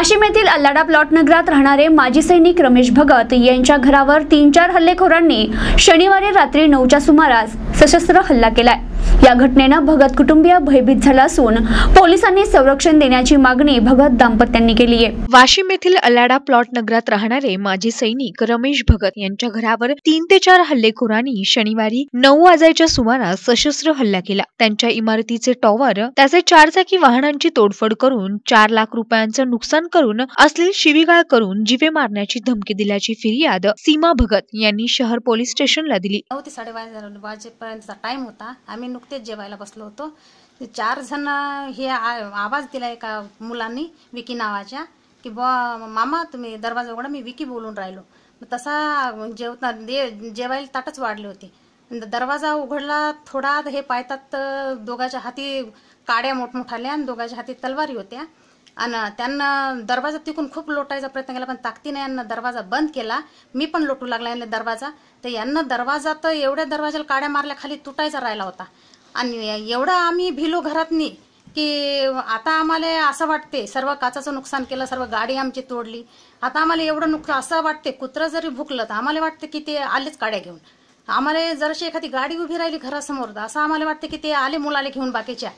वाशिम येथील अल्लाडा प्लॉट नगरात राहणारे माजी सैनिक रमेश भगत यांच्या घरावर 3-4 हल्लेखोरांनी शनिवारी रात्री 9च्या सुमारास सशस्त्र हल्ला केलाय। या घटनेनं भगत कुटुंबीय भयभीत झाला असून पोलिसांनी संरक्षण देण्याची मागणी भगत दाम्पत्यांनी केली आहे। वाशिम येथील अल्लाडा प्लॉट नगरात राहणारे माजी सैनिक रमेश भगत यांच्या घरावर 3 ते 4 हल्लेखोरांनी शनिवारी 9 वाजायच्या सुमारास सशस्त्र हल्ला केला। त्यांच्या इमारतीचे टॉवर, त्याचे 4 चाकी वाहनांची तोडफोड करून 4 लाख रुपयांचे नुकसान करून अश्लील शिवीगाळ करून जीवे मारण्याची धमकी दिल्याची फिर्याद सीमा भगत यांनी शहर पोलीस स्टेशनला दिली। 9 ते 12:30 वाजेपर्यंतचा टाइम होता। आम्ही नुकतेच जेवायला बसलो होतो। 4 जण हे आवाज दिला एका मुलांनी, विकी नावाच्या, की मामा तुम्ही दरवाजा उघडा, मी विकी बोलून राहिलो। तसा जेवायला ताटच वाढले होते। दरवाजा उघडला, थोडा हे पाहतात दोघांच्या हाती काड्या मोठमोठाल्या आणि दोघांच्या हाती तलवारी होत्या आणि त्यांना दरवाजा तिकून खूप लोटायचा प्रयत्न केला, पण ताकदीने यांना दरवाजा बंद केला। मी पण लोटू लागला यांना दरवाजा, तर यांना दरवाजा तर एवढ्या दरवाजाला काड्या मारल्या, खाली तुटायचा राहिला होता। आणि एवढं आम्ही भिलो घरातनी की आता आम्हाला असं वाटते सर्व काचाचं नुकसान केलं, सर्व गाडी आमची तोडली। आता आम्हाला एवढं नुकसान असं वाटते, कुत्रं जरी भुकलं तर आम्हाला वाटते की ते आलेच काड्या घेऊन। आम्हाला जराशी एखादी गाडी उभी राहिली घरासमोर, असं आम्हाला वाटते की ते आले मुलाले घेऊन बाकीच्या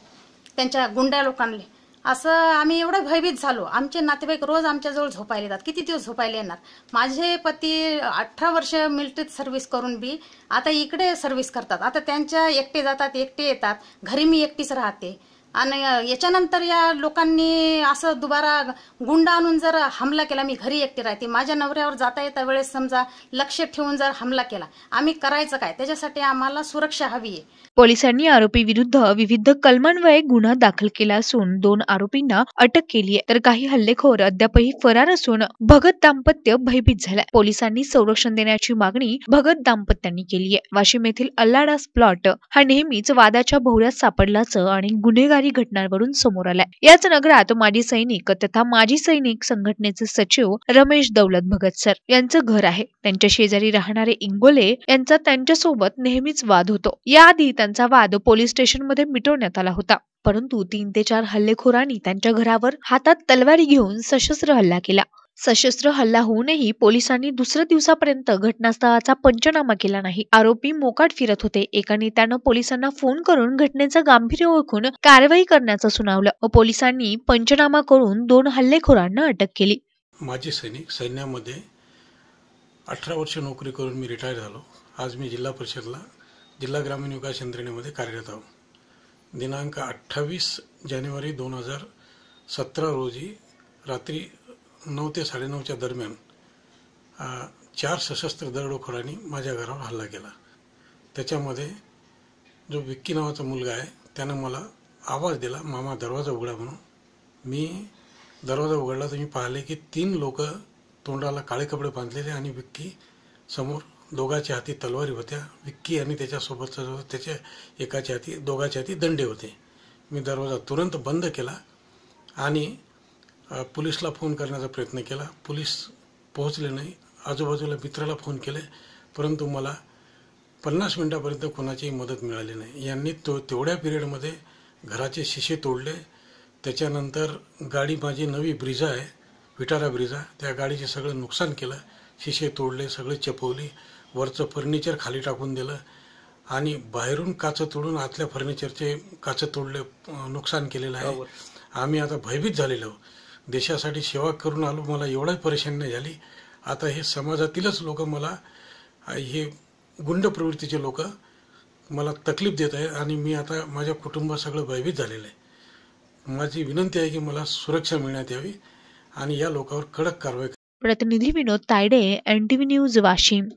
त्यांच्या गुंड्या लोकांना। असं आम्ही एवढं भयभीत झालो। आमचे नातेवाईक रोज आमच्याजवळ झोपायला येतात, किती दिवस झोपायला येणार। माझे पती 18 वर्ष मिलिटरीत सर्व्हिस करून बी आता इकडे सर्व्हिस करतात। आता त्यांच्या एकटे जातात, एकटे येतात, घरी मी एकटीच राहते। आणि याच्यानंतर या लोकांनी असं दुबारा गुंड आणून जर हमला केला, मी घरी एकटी राहते, माझ्या नवऱ्यावर जाता येता वेळेस समजा लक्ष ठेवून जर हमला केला, आम्ही करायचं काय? त्याच्यासाठी आम्हाला सुरक्षा हवी आहे। पोलिसांनी आरोपी विरुद्ध विविध कलमान्वये गुन्हा दाखल केला असून 2 आरोपींना अटक केली आहे, तर काही हल्लेखोर अद्यापही फरार असून भगत दाम्पत्य भयभीत झाले। पोलिसांनी संरक्षण देण्याची मागणी भगत दाम्पत्यांनी केली आहे। वाशिम येथील अल्लाडा प्लॉट हा नेहमीच वादाच्या भोवऱ्यात सापडल्याचं आणि गुन्हेगारी घटनांवरून समोर आलाय। याच नगरात माजी सैनिक तथा माजी सैनिक संघटनेचे सचिव रमेश दौलत भगत सर यांचं घर आहे। त्यांच्या शेजारी राहणारे इंगोले यांचा त्यांच्यासोबत नेहमीच वाद होतो। याआधी त्यांचा वाद पोलीस स्टेशनमध्ये मिटवण्यात आला होता, परंतु 3 ते 4 हल्लेखोरांनी त्यांच्या घरावर हातात तलवारी घेऊन सशस्त्र हल्ला केला। सशस्त्र हल्ला होऊनही पोलिसांनी दुसऱ्या दिवसापर्यंत घटनास्थळाचा पंचनामा केला नाही। आरोपी मोकाट फिरत होते। एका नेत्यानं पोलिसांना फोन करून घटनेचं गांभीर्य ओळखून कारवाई करण्याचं सुनावलं व पोलिसांनी पंचनामा करून 2 हल्लेखोरांना अटक केली। माजी सैनिक, सैन्यामध्ये 18 वर्ष नोकरी करून मी रिटायर झालो। आज मी जिल्हा परिषदला जिल्हा ग्रामीण विकास यंत्रणेमध्ये कार्यरत आहोत। दिनांक 28 जानेवारी 2017 रोजी रात्री 9 ते 9:30च्या दरम्यान 4 सशस्त्र दरोडेखोरांनी माझ्या घरावर हल्ला केला। त्याच्यामध्ये जो विक्की नावाचा मुलगा आहे त्यानं मला आवाज दिला, मामा दरवाजा उघडा म्हणून। मी दरवाजा उघडला तर मी पाहिले की 3 लोक तोंडाला काळे कपडे बांधलेले आणि विक्की समोर, दोघांच्या हाती तलवारी होत्या। विक्की आणि त्याच्यासोबतचा जो त्याच्या एकाच्या हाती, दोघांच्या हाती दंडे होते। मी दरवाजा तुरंत बंद केला आणि पोलिसला फोन करण्याचा प्रयत्न केला। पोलीस पोहोचले नाही। आजूबाजूला मित्राला फोन केले, परंतु मला 50 मिनिटापर्यंत कोणाचीही मदत मिळाली नाही। यांनी तेवढ्या पिरियडमध्ये घराचे शिशे तोडले। त्याच्यानंतर गाडी माझी नवी ब्रिझा आहे, विटारा ब्रिझा, त्या गाडीचे सगळं नुकसान केलं, शिशे तोडले, सगळे चपवली, वरचं फर्निचर खाली टाकून दिलं आणि बाहेरून काचं तोडून आतल्या फर्निचरचे काचं तोडले, नुकसान केलेलं आहे। आम्ही आता भयभीत झालेलो आहोत। देशासाठी सेवा करून आलो, मला एवढाही परेशानी नाही झाली। आता हे समाजातीलच लोक मला, हे गुंड प्रवृत्तीचे लोक मला तकलीफ देत आहेत आणि मी आता माझ्या कुटुंबात सगळं भयभीत झालेलं आहे। माझी विनंती आहे की मला सुरक्षा मिळण्यात यावी आणि या लोकांवर कडक कारवाई। प्रतिनिधी विनोद तायडे, NTV न्यूज वाशिम।